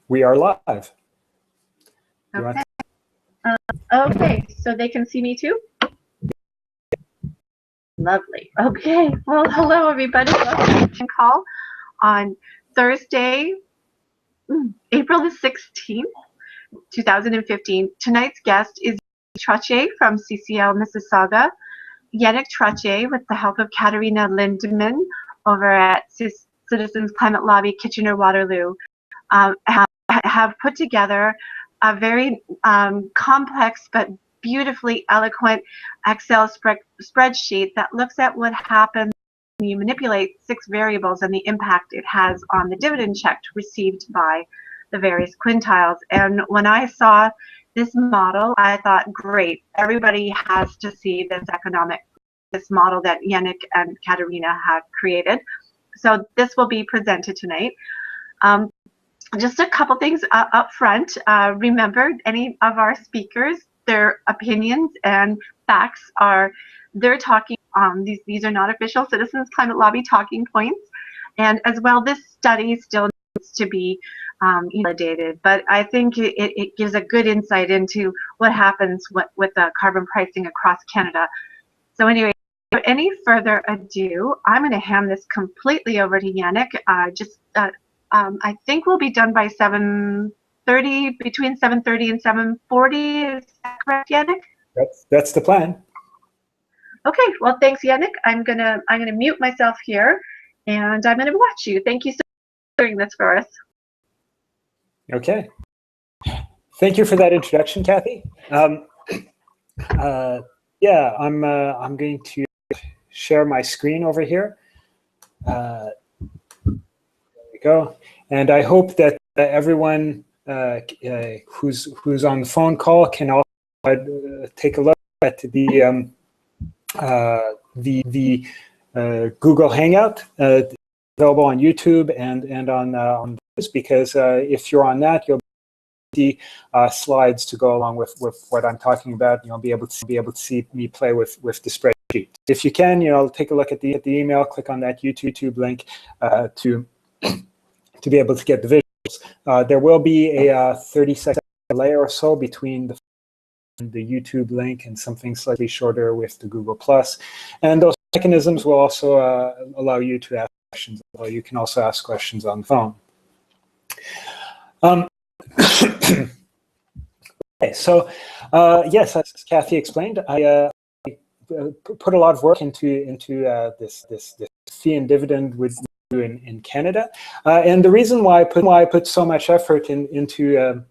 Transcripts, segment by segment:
We are live. Okay. Okay, so they can see me too? Lovely. Okay, well, hello everybody. Welcome to the call on Thursday, April the 16th, 2015. Tonight's guest is Trottier from CCL Mississauga, Yannick Trottier with the help of Katarina Lindemann over at Citizens Climate Lobby Kitchener-Waterloo have put together a very complex but beautifully eloquent Excel spreadsheet that looks at what happens when you manipulate 6 variables and the impact it has on the dividend check received by the various quintiles. And when I saw this model, I thought, great, everybody has to see this model that Yannick and Katarina have created. So this will be presented tonight. Just a couple things up front. Remember, any of our speakers, their opinions and facts they're talking, these are not official Citizens Climate Lobby talking points. And as well, this study still needs to be validated, but I think it gives a good insight into what happens with the carbon pricing across Canada. So anyway, without any further ado, I'm going to hand this completely over to Yannick. I think we'll be done by 7:30, between 7:30 and 7:40. Is that correct, Yannick? That's the plan. Okay. Well, thanks, Yannick. I'm gonna mute myself here, and I'm gonna watch you. Thank you so much for doing this for us. Okay. Thank you for that introduction, Kathy. Yeah, I'm going to share my screen over here. There we go. And I hope that everyone who's on the phone call can also take a look at the Google Hangout available on YouTube and on this, because if you're on that, you'll see slides to go along with what I'm talking about. You'll be able to see me play with the spreadsheet. If you can, take a look at the email, click on that YouTube link to be able to get the visuals. There will be a 30-second delay or so between the YouTube link and something slightly shorter with the Google+. And those mechanisms will also allow you to ask questions. Well, you can also ask questions on the phone. Okay, so yes, as Kathy explained, I put a lot of work into this fee and dividend with in Canada, and the reason why I put so much effort into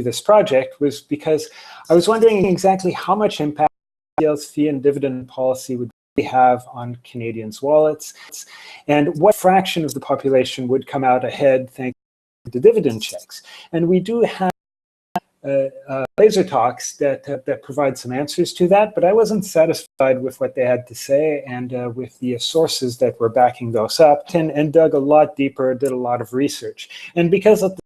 this project was because I was wondering exactly how much impact CCL's fee and dividend policy would have on Canadians' wallets, and what fraction of the population would come out ahead thanks to the dividend checks. And we do have laser talks that provide some answers to that, but I wasn't satisfied with what they had to say and with the sources that were backing those up, and dug a lot deeper, did a lot of research. And because of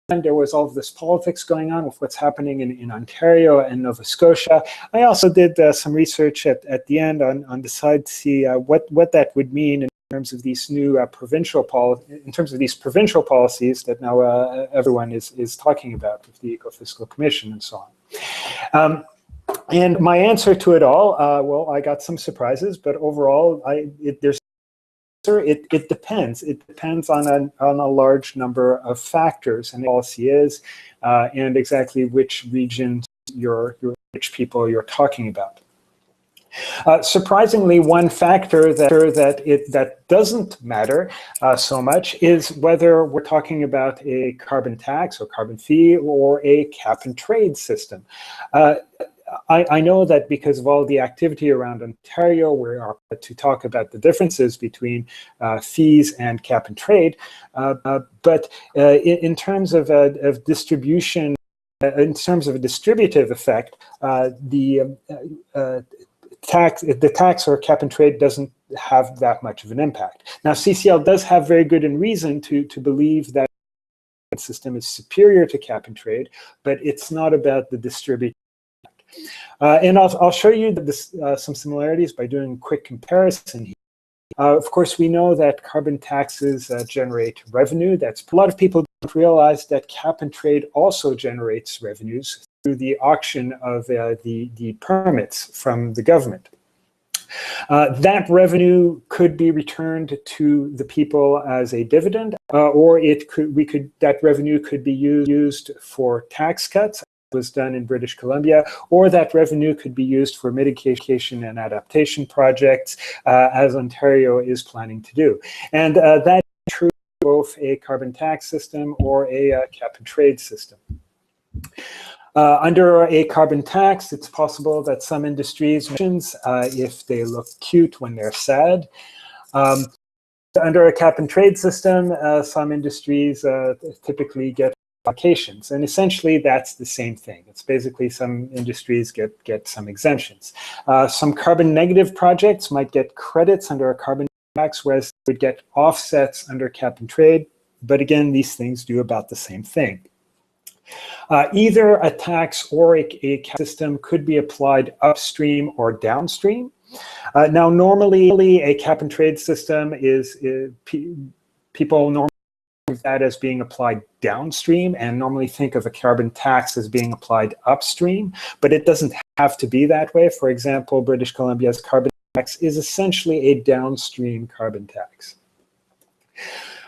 there was all of this politics going on with what's happening in Ontario and Nova Scotia, I also did some research at the end on the side to see what that would mean in terms of these new provincial policies that now everyone is talking about with the Eco-Fiscal Commission and so on. And my answer to it all, well, I got some surprises, but overall, it depends. It depends on a large number of factors, and the policy is, and exactly which regions which people you're talking about. Surprisingly, one factor that doesn't matter so much is whether we're talking about a carbon tax or carbon fee or a cap and trade system. I know that because of all the activity around Ontario, we are to talk about the differences between fees and cap and trade, but in terms of distribution, in terms of a distributive effect, the tax or cap and trade doesn't have that much of an impact. Now, CCL does have very good reason to believe that the system is superior to cap and trade, but it's not about the distribution. And I'll show you some similarities by doing a quick comparison Of course, we know that carbon taxes generate revenue. A lot of people don't realize that cap and trade also generates revenues through the auction of the permits from the government. That revenue could be returned to the people as a dividend, or that revenue could be used for tax cuts, was done in British Columbia, or that revenue could be used for mitigation and adaptation projects, as Ontario is planning to do. And that is true both a carbon tax system or a cap and trade system. Under a carbon tax, it's possible that some industries, if they look cute when they're sad. Under a cap and trade system, some industries typically get allocations, and essentially that's the same thing. It's basically some industries get some exemptions. Some carbon negative projects might get credits under a carbon tax, whereas they would get offsets under cap and trade. But again, these things do about the same thing. Either a tax or a system could be applied upstream or downstream. Now, normally a cap and trade system people normally think of that as being applied downstream and normally think of a carbon tax as being applied upstream, but it doesn't have to be that way. For example, British Columbia's carbon tax is essentially a downstream carbon tax.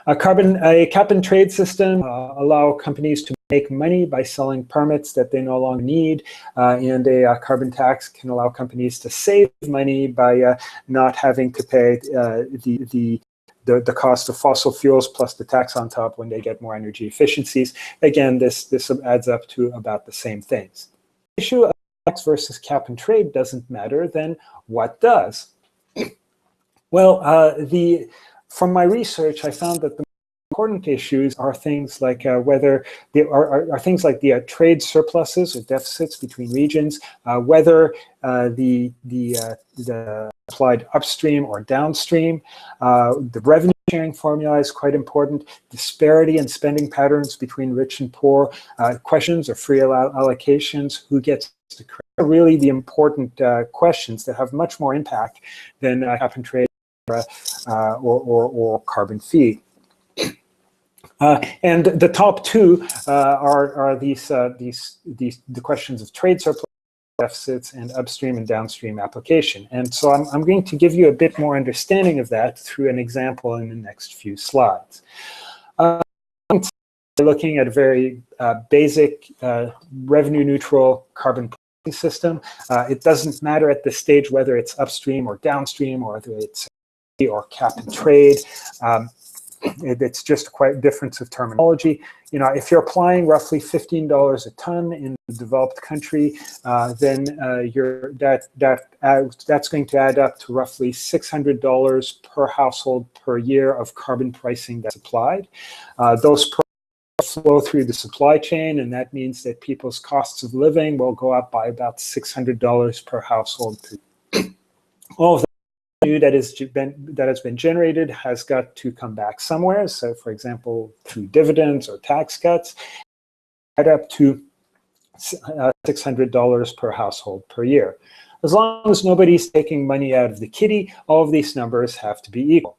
A cap and trade system allow companies to make money by selling permits that they no longer need, and a carbon tax can allow companies to save money by not having to pay the cost of fossil fuels plus the tax on top when they get more energy efficiencies. Again, this adds up to about the same things. The issue of tax versus cap and trade doesn't matter, then what does? Well, from my research, I found that the important issues are things like whether things like the trade surpluses or deficits between regions, whether the applied upstream or downstream. The revenue sharing formula is quite important. Disparity in spending patterns between rich and poor, questions of free allocations, who gets to create, are really the important questions that have much more impact than cap and trade or carbon fee. And the top two are the questions of trade surplus deficits and upstream and downstream application. And so I'm going to give you a bit more understanding of that through an example in the next few slides. Looking at a very basic revenue neutral carbon pricing system. It doesn't matter at this stage whether it's upstream or downstream or whether it's cap and trade. It's just quite a difference of terminology. You know, if you're applying roughly $15 a ton in the developed country, then that's going to add up to roughly $600 per household per year of carbon pricing that's applied. Those flow through the supply chain, and that means that people's costs of living will go up by about $600 per household. All of that that has been generated has got to come back somewhere. So, for example, through dividends or tax cuts, add up to $600 per household per year. As long as nobody's taking money out of the kitty, all of these numbers have to be equal.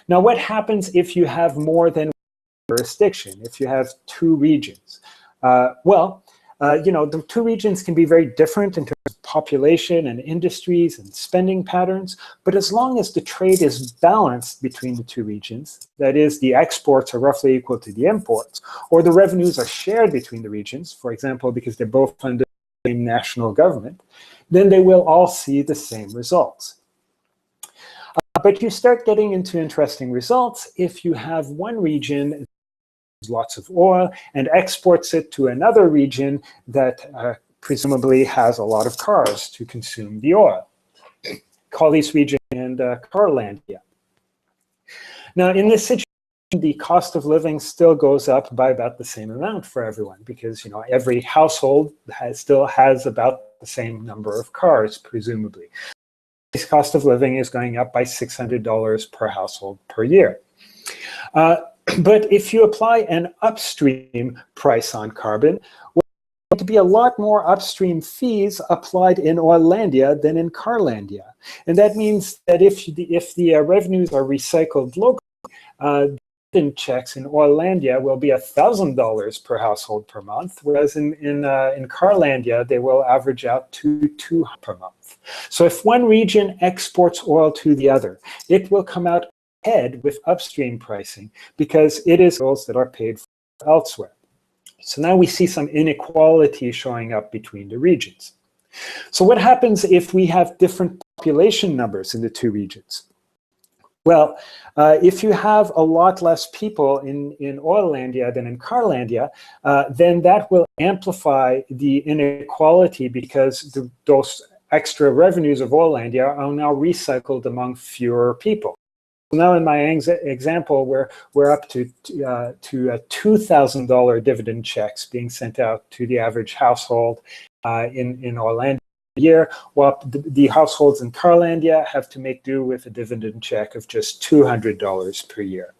Now, what happens if you have more than one jurisdiction, if you have two regions? The two regions can be very different in terms of population and industries and spending patterns, but as long as the trade is balanced between the two regions, that is, the exports are roughly equal to the imports, or the revenues are shared between the regions, for example, because they're both under the same national government, then they will all see the same results. But you start getting into interesting results if you have one region lots of oil and exports it to another region that presumably has a lot of cars to consume the oil. Call this region and Carlandia. Now, in this situation, the cost of living still goes up by about the same amount for everyone because, you know, every household still has about the same number of cars, presumably. This cost of living is going up by $600 per household per year. But if you apply an upstream price on carbon, to be a lot more upstream fees applied in Oilandia than in Carlandia. And that means that if the revenues are recycled locally, dividend checks in Oilandia will be $1,000 per household per month, whereas in Carlandia, they will average out to $200 per month. So if one region exports oil to the other, it will come out ahead with upstream pricing because it is oils that are paid for elsewhere. So now we see some inequality showing up between the regions. So what happens if we have different population numbers in the two regions? Well, if you have a lot less people in Oilandia than in Carlandia, then that will amplify the inequality because those extra revenues of Oilandia are now recycled among fewer people. Now in my example, we're up to $2,000 dividend checks being sent out to the average household in Oilandia a year, while the households in Carlandia have to make do with a dividend check of just $200 per year.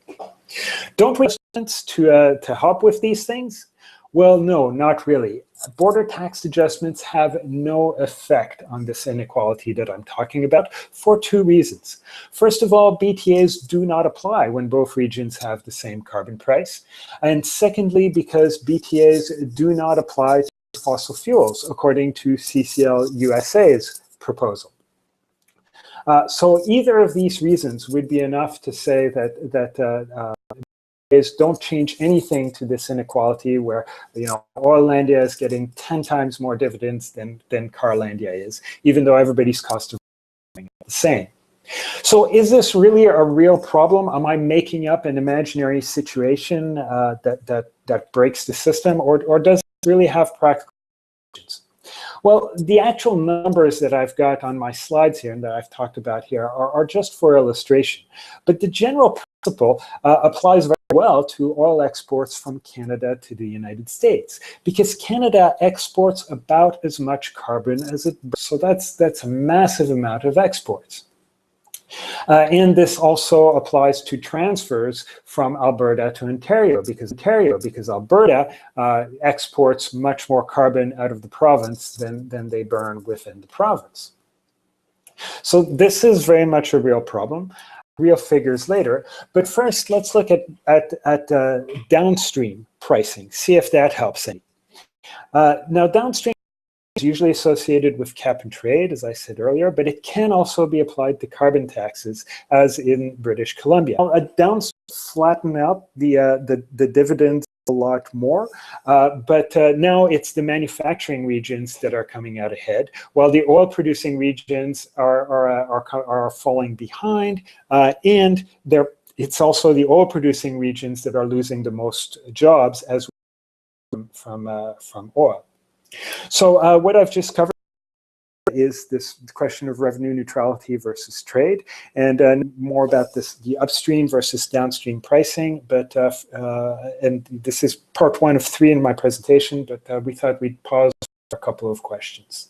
Don't we have to help with these things? Well, no, not really. Border tax adjustments have no effect on this inequality that I'm talking about for two reasons. First of all, BTAs do not apply when both regions have the same carbon price. And secondly, because BTAs do not apply to fossil fuels, according to CCL USA's proposal. So either of these reasons would be enough to say that don't change anything to this inequality where, Oilandia is getting 10 times more dividends than Carlandia is, even though everybody's cost of living is the same. So is this really a real problem? Am I making up an imaginary situation that breaks the system, or does it really have practical implications? Well, the actual numbers that I've got on my slides here and that I've talked about here are just for illustration. But the general principle applies very well to oil exports from Canada to the United States, because Canada exports about as much carbon as it burns. So that's a massive amount of exports. And this also applies to transfers from Alberta to Ontario, because Alberta exports much more carbon out of the province than they burn within the province. So this is very much a real problem. Real figures later, but first let's look at downstream pricing, see if that helps any. Now downstream is usually associated with cap and trade, as I said earlier, but it can also be applied to carbon taxes, as in British Columbia. Now, downstream flatten out the dividends a lot more, but now it's the manufacturing regions that are coming out ahead, while the oil-producing regions are falling behind, and it's also the oil-producing regions that are losing the most jobs as from oil. So what I've just covered is this question of revenue neutrality versus trade, and more about the upstream versus downstream pricing. But and this is part 1 of 3 in my presentation, but we thought we'd pause for a couple of questions.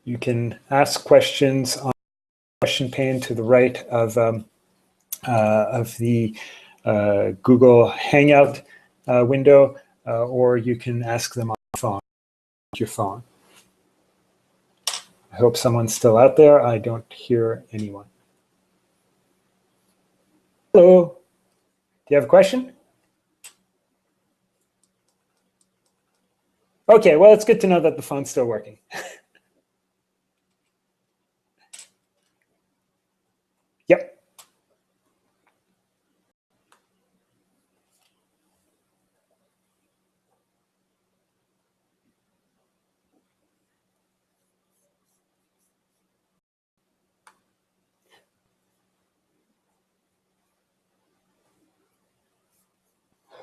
You can ask questions on the question pane to the right of the Google Hangout window, or you can ask them on your phone. I hope someone's still out there. I don't hear anyone. Hello. Do you have a question? Okay, well, it's good to know that the phone's still working. Yep.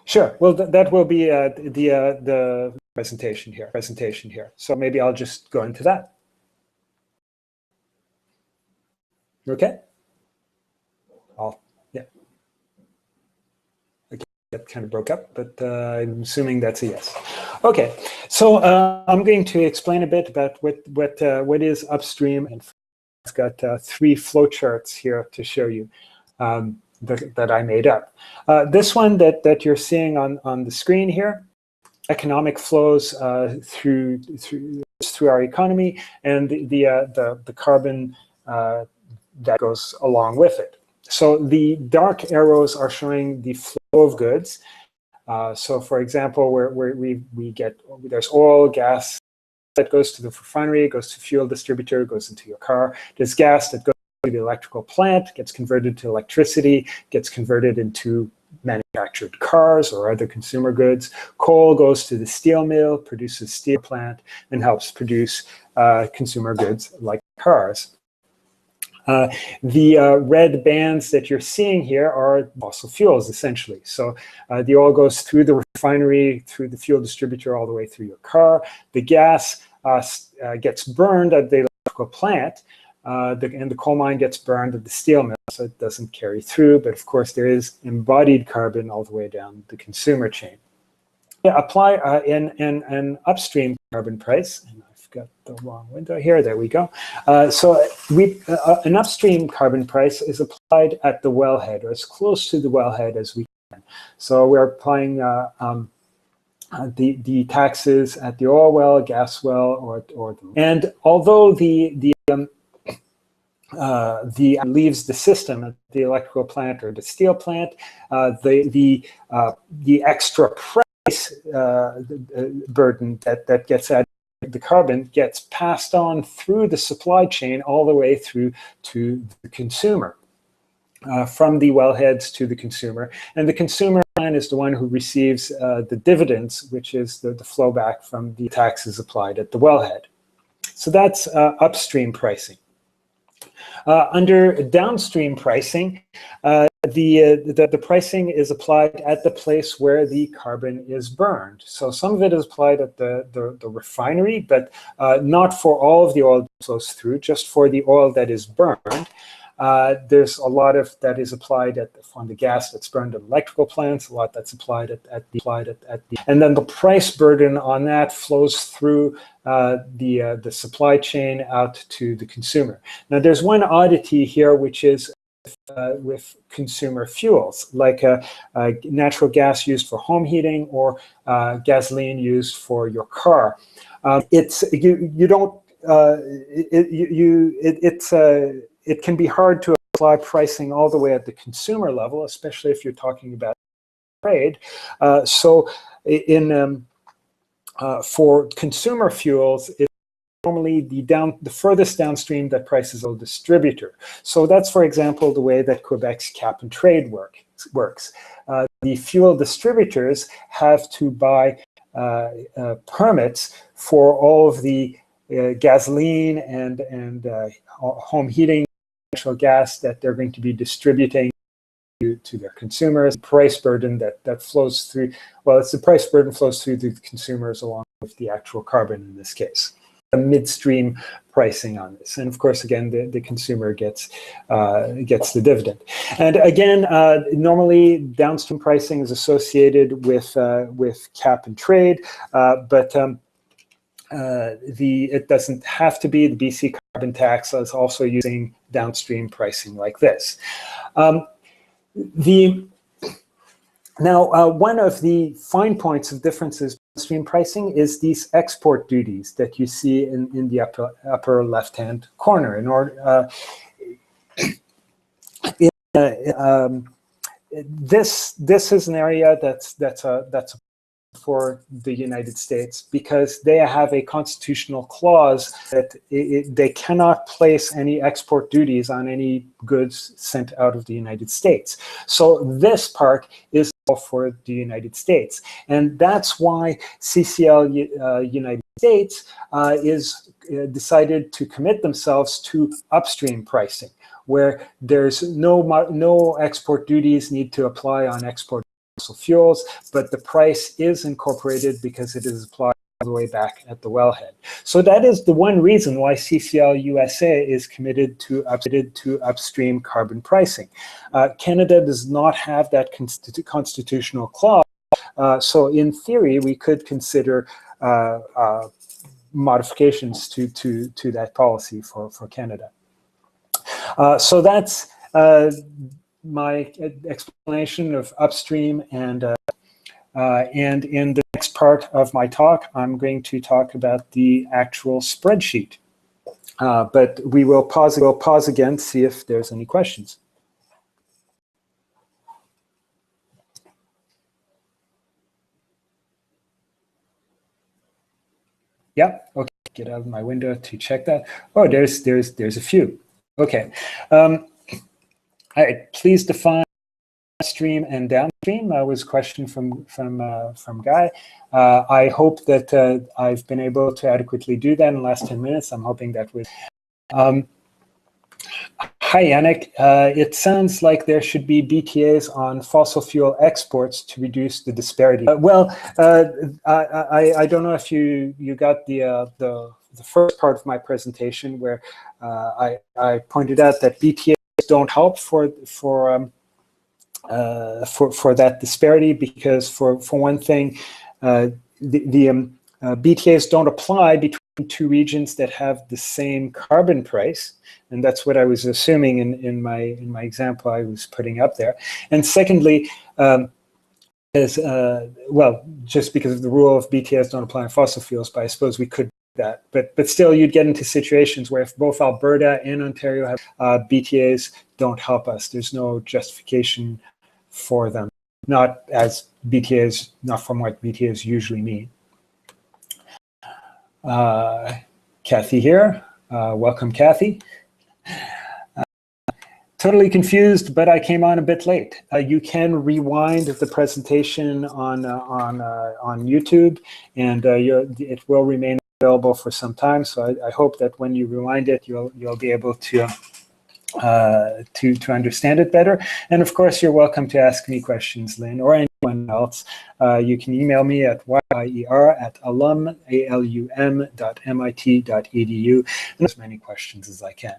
Sure. Well, that will be the presentation here. So maybe I'll just go into that. Okay. Yeah. Okay. That kind of broke up, but I'm assuming that's a yes. Okay. So I'm going to explain a bit about what is upstream, and I've got 3 flowcharts here to show you. that I made up. This one that you're seeing on the screen here, economic flows through our economy, and the carbon that goes along with it. So the dark arrows are showing the flow of goods. So for example, where there's oil, gas that goes to the refinery, goes to fuel distributor, goes into your car. There's gas that goes to the electrical plant, gets converted to electricity, gets converted into manufactured cars or other consumer goods. Coal goes to the steel mill, produces steel plant, and helps produce consumer goods like cars. The red bands that you're seeing here are fossil fuels, essentially. So the oil goes through the refinery, through the fuel distributor, all the way through your car. The gas gets burned at the electrical plant, and the coal mine gets burned at the steel mill, so it doesn't carry through. But of course, there is embodied carbon all the way down the consumer chain. Apply an upstream carbon price. And I've got the wrong window here. There we go. So an upstream carbon price is applied at the wellhead, or as close to the wellhead as we can. So we're applying the taxes at the oil well, gas well, and although the leaves the system at the electrical plant or the steel plant, the extra price burden that gets added, the carbon gets passed on through the supply chain all the way through to the consumer, from the wellheads to the consumer. And the consumer is the one who receives the dividends, which is the flow back from the taxes applied at the wellhead. So that's upstream pricing. Under downstream pricing, the pricing is applied at the place where the carbon is burned. So some of it is applied at the refinery, but not for all of the oil that flows through, just for the oil that is burned. There's a lot of that is applied on the gas that's burned at electrical plants, a lot that's applied and then the price burden on that flows through the supply chain out to the consumer. Now there's one oddity here, which is with consumer fuels, like natural gas used for home heating or gasoline used for your car. It can be hard to apply pricing all the way at the consumer level, especially if you're talking about trade. So for consumer fuels, it's normally the furthest downstream that prices a distributor. So that's, for example, the way that Quebec's cap and trade works. The fuel distributors have to buy permits for all of the gasoline and home heating, natural gas that they're going to be distributing to their consumers. The price burden that flows through, well, it's the price burden flows through the consumers along with the actual carbon in this case. A midstream pricing on this, and of course, again, the consumer gets the dividend. And again, normally downstream pricing is associated with cap and trade, but it doesn't have to be. The BC carbon tax is also using downstream pricing like this. Now, one of the fine points of differences downstream pricing is these export duties that you see in the upper left-hand corner. This is an area that's for the United States, because they have a constitutional clause that they cannot place any export duties on any goods sent out of the United States. So this part is all for the United States. And that's why CCL United States is decided to commit themselves to upstream pricing, where there's no export duties need to apply on export fossil fuels, but the price is incorporated because it is applied all the way back at the wellhead. So that is the one reason why CCL USA is committed to upstream carbon pricing. Canada does not have that constitutional clause, so in theory we could consider modifications to that policy for Canada. So that's my explanation of upstream, and in the next part of my talk, I'm going to talk about the actual spreadsheet. But we will pause again, see if there's any questions. Yeah, okay, get out of my window to check that. Oh, there's a few. Okay. All right, please define upstream and downstream. That was a question from Guy. I hope that I've been able to adequately do that in the last 10 minutes. I'm hoping that was. Hi, Yannick. It sounds like there should be BTAs on fossil fuel exports to reduce the disparity. I don't know if you got the first part of my presentation where I pointed out that BTAs don't help for that disparity, because for one thing, the BTAs don't apply between two regions that have the same carbon price, and that's what I was assuming in my example I was putting up there. And secondly, just because of the rule of BTAs don't apply on fossil fuels, but I suppose we could do that. But still, you'd get into situations where if both Alberta and Ontario have BTAs, don't help us. There's no justification for them, not as BTAs, not from what BTAs usually mean. Kathy here. Welcome, Kathy. Totally confused, but I came on a bit late. You can rewind the presentation on YouTube, and it will remain available for some time. So I hope that when you rewind it, you'll be able to understand it better. And of course, you're welcome to ask me questions, Lynn, or anyone else. You can email me at yer@alum.mit.edu, and as many questions as I can.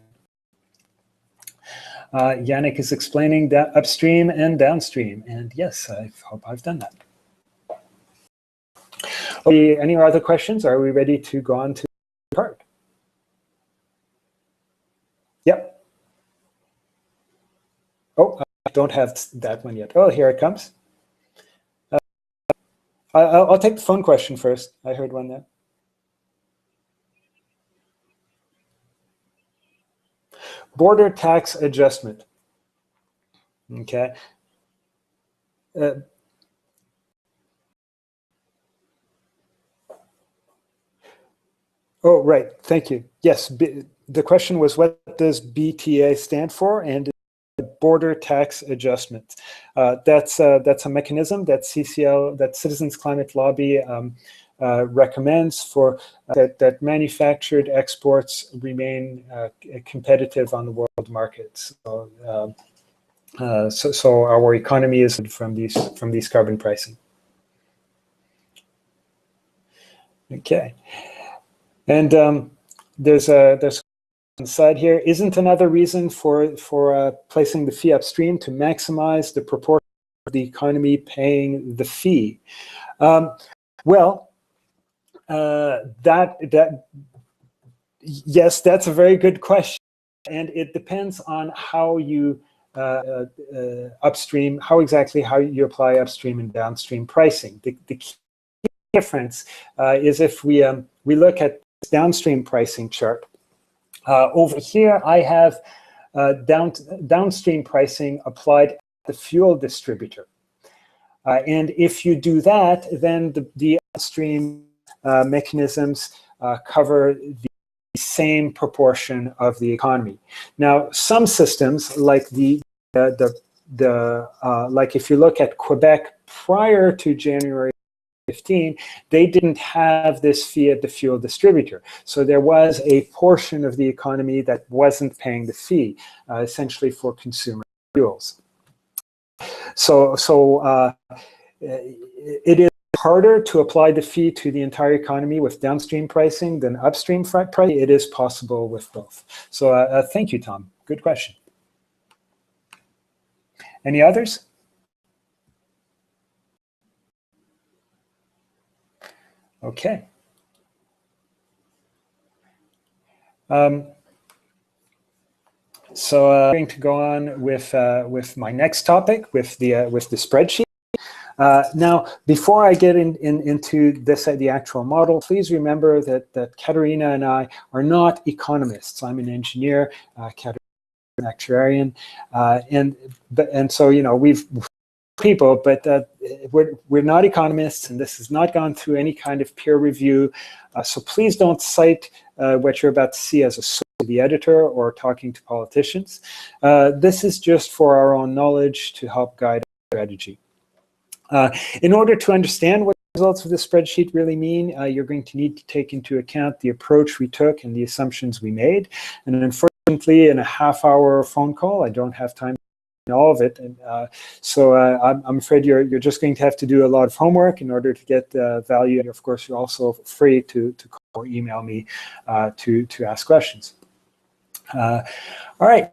Yannick is explaining that upstream and downstream, and yes, I hope I've done that. Okay, any other questions? Are we ready to go on to the part? Yep. Oh, I don't have that one yet. Oh, here it comes. I'll take the phone question first. I heard one there. Border tax adjustment. Okay. Oh, right. Thank you. Yes, the question was, what does BTA stand for? And border tax adjustment. That's a mechanism that CCL, that Citizens Climate Lobby, recommends for that manufactured exports remain competitive on the world markets. So our economy is from these carbon pricing. Okay, and there's on the side here, isn't another reason for placing the fee upstream to maximize the proportion of the economy paying the fee? Yes, that's a very good question, and it depends on how you upstream, how you apply upstream and downstream pricing. The key difference is if we look at this downstream pricing chart. Over here, I have downstream pricing applied at the fuel distributor. And if you do that, then the upstream mechanisms cover the same proportion of the economy. Now, some systems, like like if you look at Quebec prior to January 15, they didn't have this fee at the fuel distributor. So there was a portion of the economy that wasn't paying the fee, essentially for consumer fuels. So it is harder to apply the fee to the entire economy with downstream pricing than upstream pricing. It is possible with both. So thank you, Tom. Good question. Any others? Okay. So I'm going to go on with my next topic, with the spreadsheet. Now, before I get into this, the actual model, please remember that Katerina and I are not economists. I'm an engineer, Katerina an actuarian, and so we've people, but we're not economists, and this has not gone through any kind of peer review. So please don't cite what you're about to see as a source to the editor or talking to politicians. This is just for our own knowledge to help guide our strategy. In order to understand what the results of the spreadsheet really mean, you're going to need to take into account the approach we took and the assumptions we made. And unfortunately, in a half-hour phone call, I don't have time all of it, and so I'm afraid you're just going to have to do a lot of homework in order to get value. And of course, you're also free to call or email me to ask questions. All right,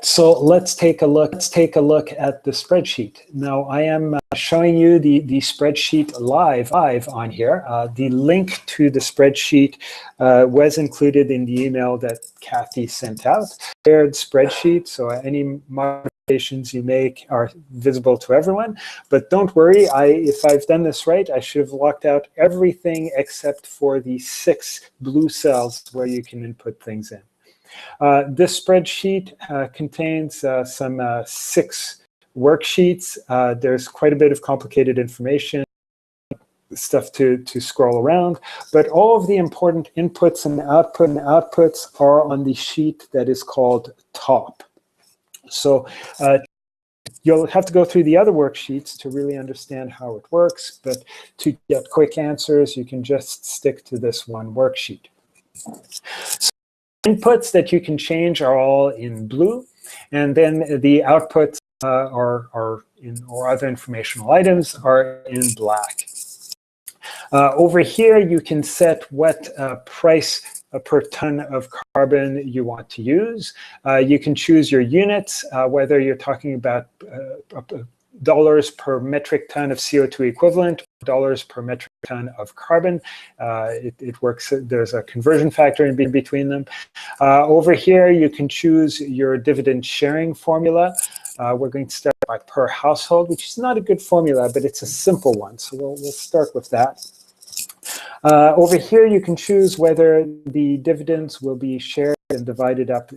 so let's take a look. Let's take a look at the spreadsheet. Now, I am showing you the spreadsheet live on here. The link to the spreadsheet was included in the email that Kathy sent out. Shared spreadsheet, so any modifications you make are visible to everyone. But don't worry, if I've done this right, I should have locked out everything except for the 6 blue cells where you can input things in. This spreadsheet contains some 6 worksheets. There's quite a bit of complicated information, stuff to scroll around, but all of the important inputs and outputs are on the sheet that is called top. So you'll have to go through the other worksheets to really understand how it works, but to get quick answers, you can just stick to this one worksheet. So inputs that you can change are all in blue, and then the outputs or other informational items are in black. Over here, you can set what price per ton of carbon you want to use. You can choose your units, whether you're talking about dollars per metric ton of CO2 equivalent, dollars per metric ton of carbon. It works. There's a conversion factor in between them. Over here, you can choose your dividend sharing formula. We're going to start by per household, which is not a good formula, but it's a simple one. So we'll start with that. Over here, you can choose whether the dividends will be shared and divided up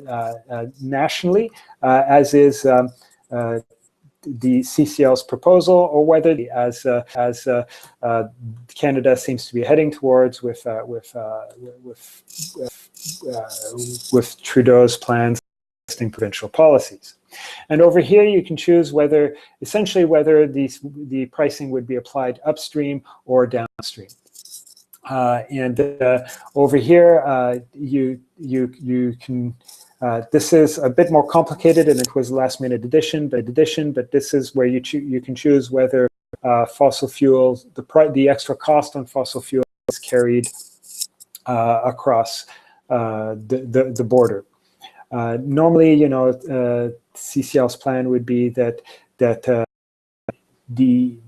nationally, as is the CCL's proposal, or whether, as Canada seems to be heading towards with Trudeau's plans listing provincial policies. And over here, you can choose whether, essentially, whether the pricing would be applied upstream or downstream. Over here, you can. This is a bit more complicated, and it was a last-minute addition. But this is where you can choose whether fossil fuels, the extra cost on fossil fuels, is carried across the border. Normally, CCL's plan would be that the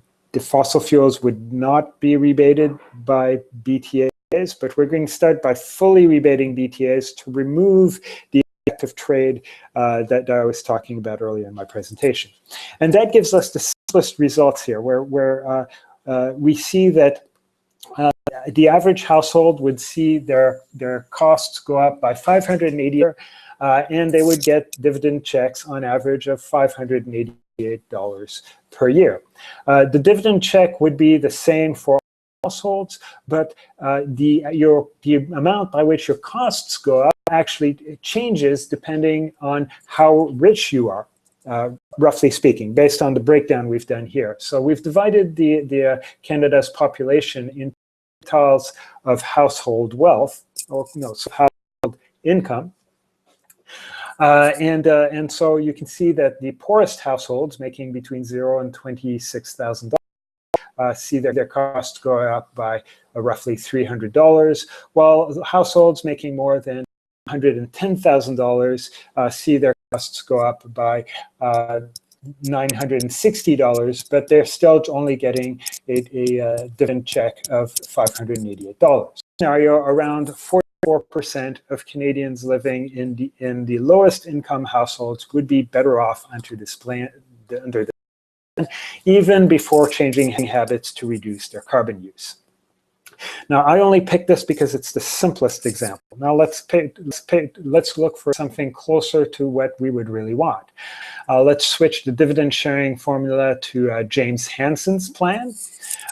fossil fuels would not be rebated by BTAs, but we're going to start by fully rebating BTAs to remove the effective trade that I was talking about earlier in my presentation. And that gives us the simplest results here, where we see that the average household would see their costs go up by $580, and they would get dividend checks on average of $588 per year. The dividend check would be the same for households, but the amount by which your costs go up actually changes depending on how rich you are, roughly speaking, based on the breakdown we've done here. So we've divided the Canada's population into tiles of household wealth, or no, so household income. And so you can see that the poorest households, making between $0 and $26,000, see their costs go up by roughly $300, while households making more than $110,000 see their costs go up by $960, but they're still only getting a dividend check of $588. Scenario, around 40% 4% of Canadians living in the lowest income households would be better off under this plan, even before changing habits to reduce their carbon use. Now, I only picked this because it's the simplest example. Now, let's look for something closer to what we would really want. Let's switch the dividend sharing formula to James Hansen's plan.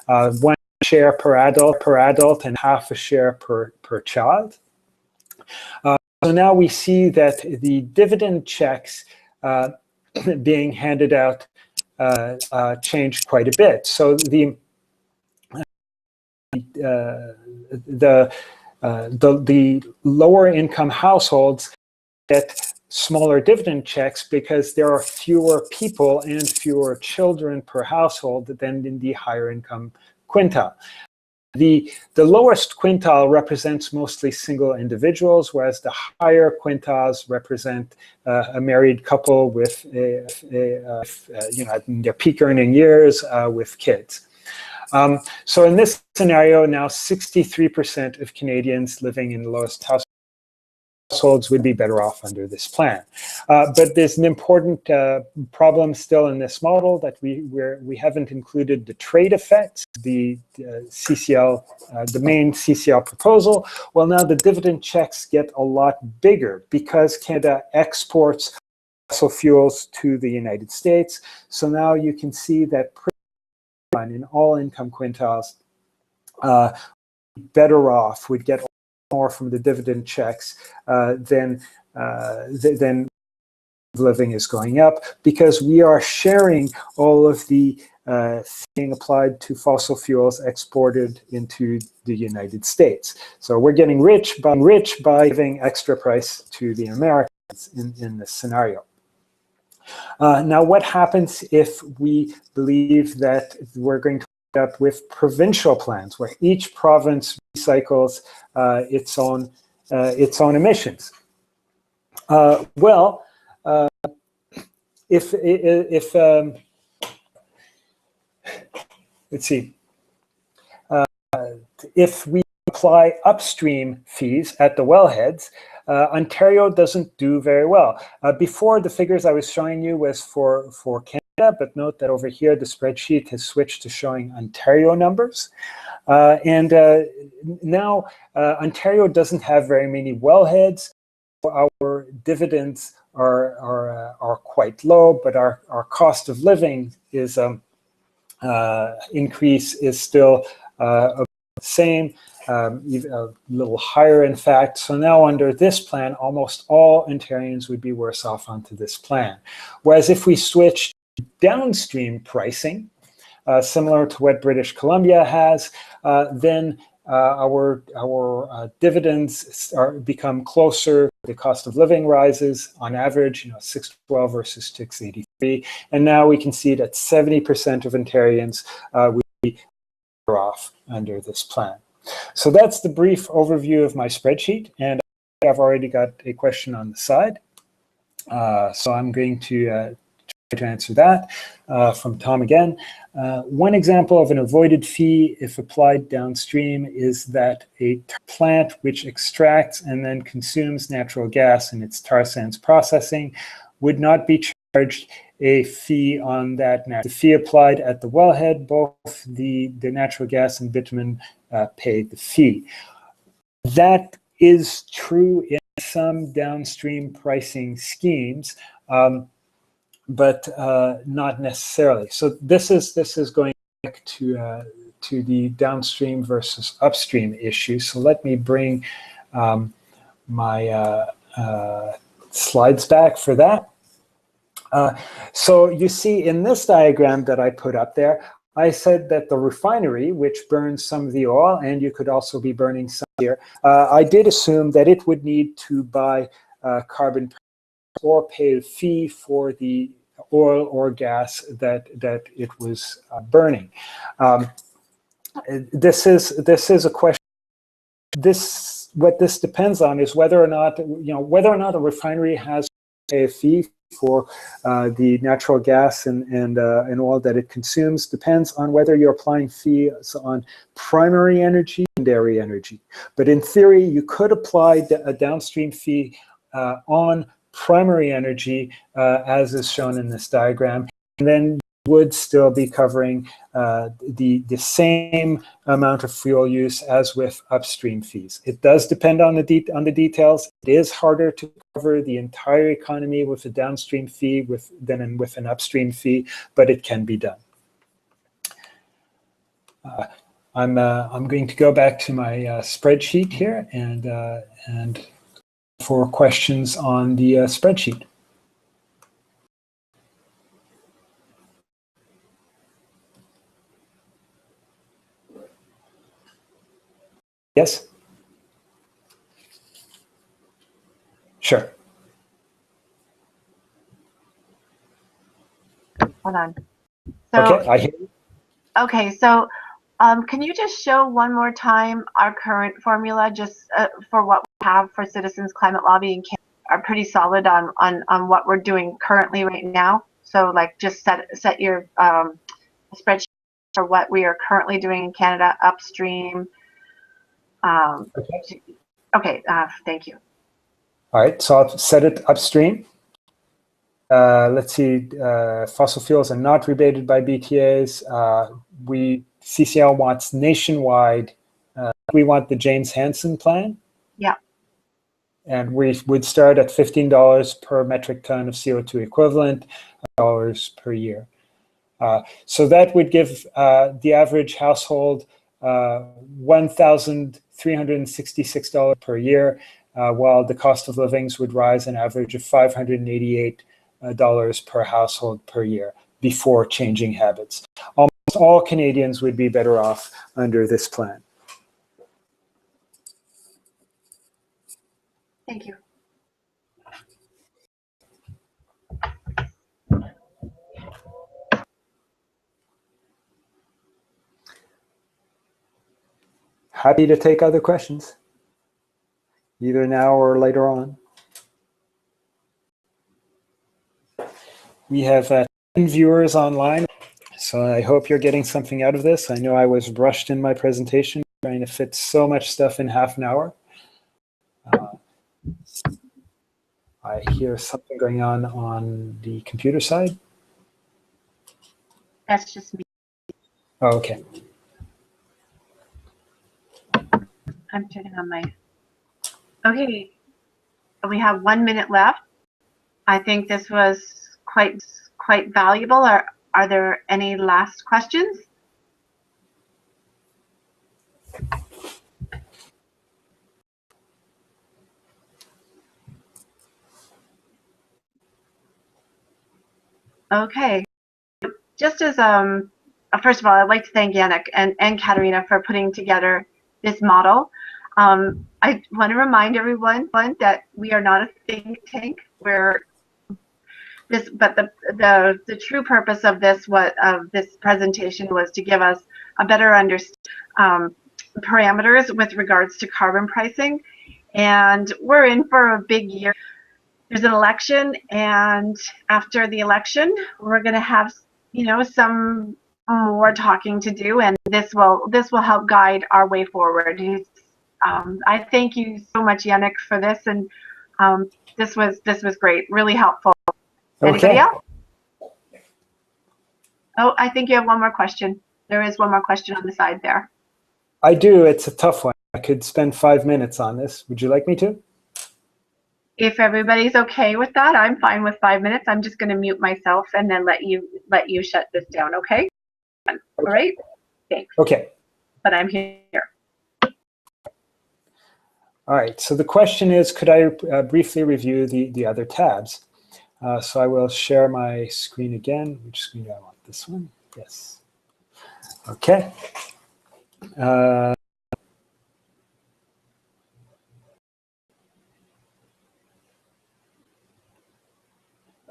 1 share per adult and half a share per child. So now we see that the dividend checks being handed out changed quite a bit. So the lower income households get smaller dividend checks because there are fewer people and fewer children per household than in the higher income quintile. The lowest quintile represents mostly single individuals, whereas the higher quintiles represent a married couple with in their peak earning years with kids. So in this scenario, now 63% of Canadians living in the lowest households would be better off under this plan. But there's an important problem still in this model that we haven't included the trade effects, the CCL, the main CCL proposal. Well, now the dividend checks get a lot bigger because Canada exports fossil fuels to the United States. So now you can see that in all income quintiles, better off, would get more from the dividend checks than living is going up, because we are sharing all of the being applied to fossil fuels exported into the United States. So we're getting rich by giving extra price to the Americans in this scenario. Now, what happens if we believe that we're going to end up with provincial plans where each province recycles its own emissions? Let's see. If we apply upstream fees at the wellheads, Ontario doesn't do very well. Before, the figures I was showing you was for Canada, but note that over here the spreadsheet has switched to showing Ontario numbers. Now Ontario doesn't have very many wellheads. Our dividends are quite low, but our cost of living is increase is still the same. Even a little higher, in fact. So now under this plan, almost all Ontarians would be worse off onto this plan. Whereas if we switch to downstream pricing, similar to what British Columbia has, then our dividends become closer. The cost of living rises on average, $6.12 versus $6.83, and now we can see that 70% of Ontarians would be better off under this plan. So that's the brief overview of my spreadsheet, and I've already got a question on the side. So I'm going to try to answer that from Tom again. One example of an avoided fee, if applied downstream, is that a plant which extracts and then consumes natural gas in its tar sands processing would not be charged a fee on that. The fee applied at the wellhead, both the natural gas and bitumen pay the fee. That is true in some downstream pricing schemes, but not necessarily. So this is going back to the downstream versus upstream issue. So let me bring my slides back for that. So you see in this diagram that I put up there, I said that the refinery, which burns some of the oil, and you could also be burning some here, I did assume that it would need to buy carbon or pay a fee for the oil or gas that it was burning. This is a question. What this depends on is whether or not a refinery has to pay a fee for the natural gas and oil that it consumes depends on whether you're applying fees on primary energy and secondary energy. But in theory, you could apply a downstream fee on primary energy, as is shown in this diagram, and then would still be covering the same amount of fuel use as with upstream fees. It does depend on the details. It is harder to cover the entire economy with a downstream fee than with an upstream fee, but it can be done. I'm going to go back to my spreadsheet here and for questions on the spreadsheet. Yes? Sure. Hold on. So, okay, I hear you. Okay, so can you just show one more time our current formula, just for what we have for citizens climate lobbying are pretty solid on what we're doing currently right now. So like just set your spreadsheet for what we are currently doing in Canada upstream. Okay, thank you. All right, so I'll set it upstream. Let's see, fossil fuels are not rebated by BTAs. CCL wants nationwide. We want the James Hansen plan. Yeah. And we would start at $15 per metric ton of CO2 equivalent, dollars per year. So that would give the average household $1,366 per year, while the cost of livings would rise an average of $588 per household per year before changing habits. Almost all Canadians would be better off under this plan. Thank you. Happy to take other questions, either now or later on. We have 10 viewers online, so I hope you're getting something out of this. I know I was rushed in my presentation, trying to fit so much stuff in half an hour. I hear something going on the computer side. That's just me. Oh, okay. I'm turning on my. Okay, we have 1 minute left. I think this was quite valuable. Are there any last questions? Okay. Just as first of all, I'd like to thank Yannick and Katerina for putting together this model. I want to remind everyone that we are not a think tank. But the true purpose of this presentation was to give us a better understanding parameters with regards to carbon pricing, and we're in for a big year. There's an election, and after the election, we're going to have some more talking to do, and this will help guide our way forward. I thank you so much, Yannick, for this, and this was great, really helpful. Anybody else? Oh, I think you have one more question. There is one more question on the side there. I do. It's a tough one. I could spend 5 minutes on this. Would you like me to? If everybody's okay with that, I'm fine with 5 minutes. I'm just going to mute myself and then let you shut this down. Okay? All right. Thanks. Okay. But I'm here. All right. So the question is, could I briefly review the other tabs? So I will share my screen again. Which screen do I want? This one? Yes. Okay.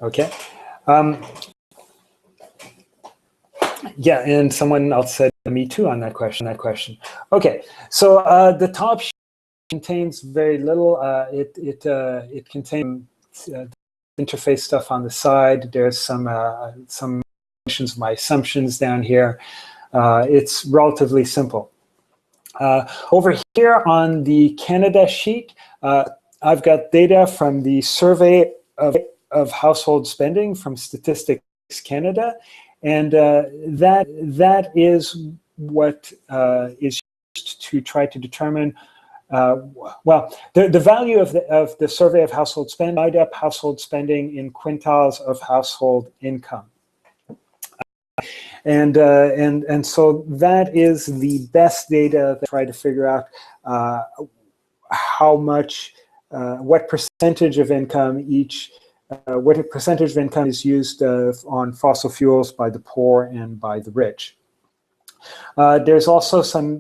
Okay. Yeah, and someone else said me too on that question. Okay. So the top sheet contains very little. It contains interface stuff on the side. There's some of my assumptions down here. It's relatively simple. Over here on the Canada sheet, I've got data from the survey of household spending from Statistics Canada, and that is what is used to try to determine the value of the survey of household spending, divide up household spending in quintiles of household income. And so that is the best data to try to figure out how much, what percentage of income what percentage of income is used on fossil fuels by the poor and by the rich. There's also some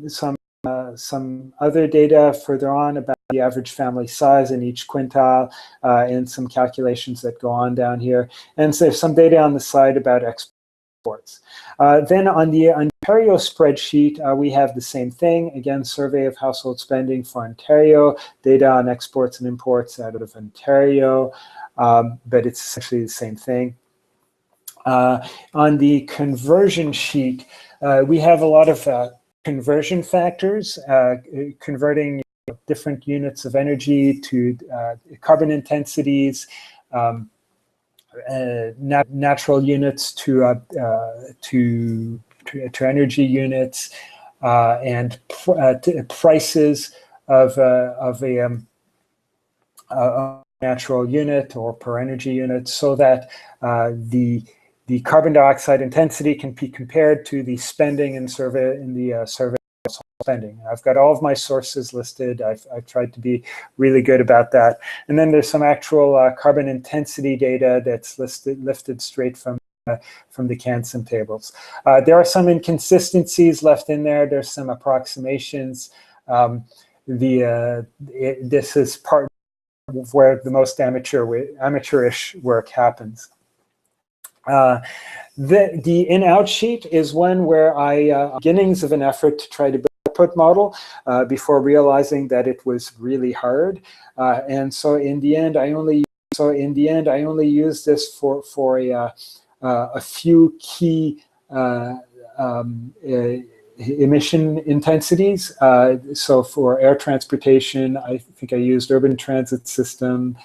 other data further on about the average family size in each quintile, and some calculations that go on down here. And so there's some data on the side about exports. Then on the Ontario spreadsheet, we have the same thing. Again, survey of household spending for Ontario, data on exports and imports out of Ontario, but it's essentially the same thing. On the conversion sheet, we have a lot of conversion factors, converting different units of energy to carbon intensities, natural units to energy units, and prices of a natural unit or per energy unit, so that the carbon dioxide intensity can be compared to the spending in the survey spending. I've got all of my sources listed. I've tried to be really good about that. And then there's some actual carbon intensity data that's lifted straight from the CANSOM tables. There are some inconsistencies left in there. There's some approximations. This is part of where the most amateurish work happens. The in-out sheet is one where beginnings of an effort to try to build an output model before realizing that it was really hard, and so in the end I only used this for a few key emission intensities. So for air transportation, I think I used urban transit system.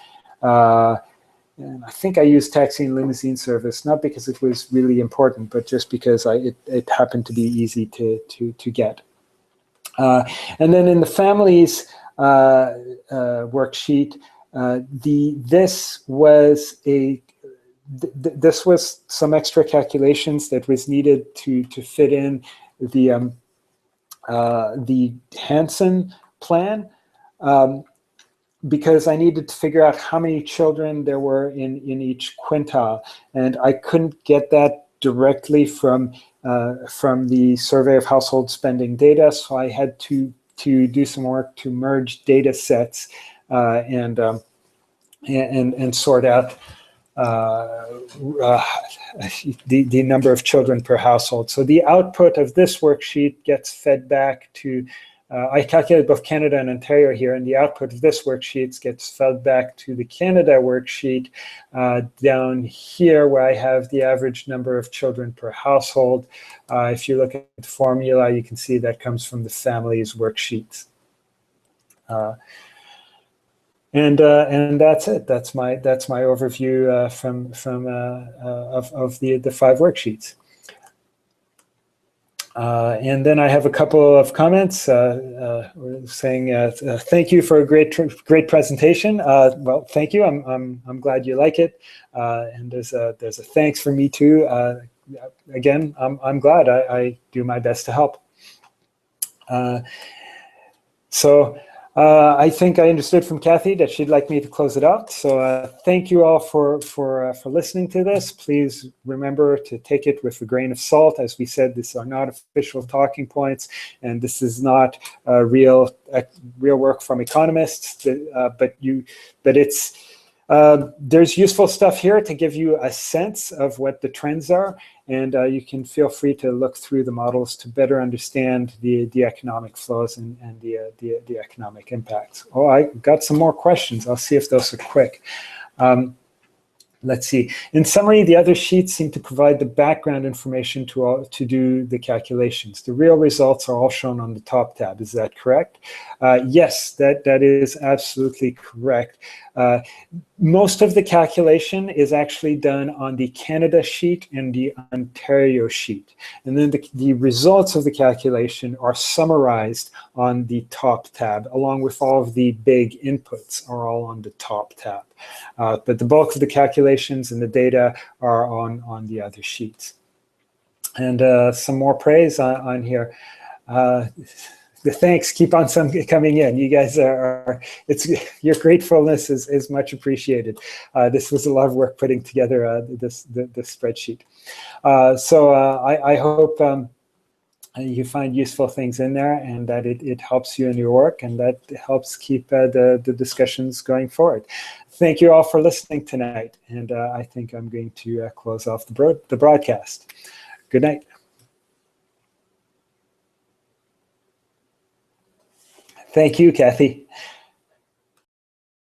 And I think I used taxi and limousine service, not because it was really important, but just because it happened to be easy to get. And then in the families worksheet, this was some extra calculations that was needed to fit in the Hansen plan. Because I needed to figure out how many children there were in each quintile, and I couldn't get that directly from the survey of household spending data, so I had to do some work to merge data sets and sort out the number of children per household. So the output of this worksheet gets fed back to I calculated both Canada and Ontario here, and the output of this worksheet gets fed back to the Canada worksheet down here, where I have the average number of children per household. If you look at the formula, you can see that comes from the families worksheets. And that's it. That's my overview of the 5 worksheets. And then I have a couple of comments saying thank you for a great presentation. Well, thank you. I'm glad you like it. And there's a thanks for me too. Again, I'm glad. I do my best to help. I think I understood from Kathy that she'd like me to close it out. So thank you all for listening to this. Please remember to take it with a grain of salt. As we said, these are not official talking points, and this is not real work from economists. But it's there's useful stuff here to give you a sense of what the trends are, and you can feel free to look through the models to better understand the economic flows and the economic impacts. Oh, I got some more questions. I'll see if those are quick. Let's see. In summary, the other sheets seem to provide the background information to do the calculations. The real results are all shown on the top tab. Is that correct? Yes, that is absolutely correct. Most of the calculation is actually done on the Canada sheet and the Ontario sheet. And then the results of the calculation are summarized on the top tab, along with all of the big inputs are all on the top tab. But the bulk of the calculations and the data are on the other sheets. And some more praise on here. The thanks keep on coming in. You guys your gratefulness is much appreciated. This was a lot of work putting together this spreadsheet. So I hope you find useful things in there, and that it helps you in your work, and that helps keep the discussions going forward. Thank you all for listening tonight, and I think I'm going to close off the broadcast. Good night. Thank you, Kathy.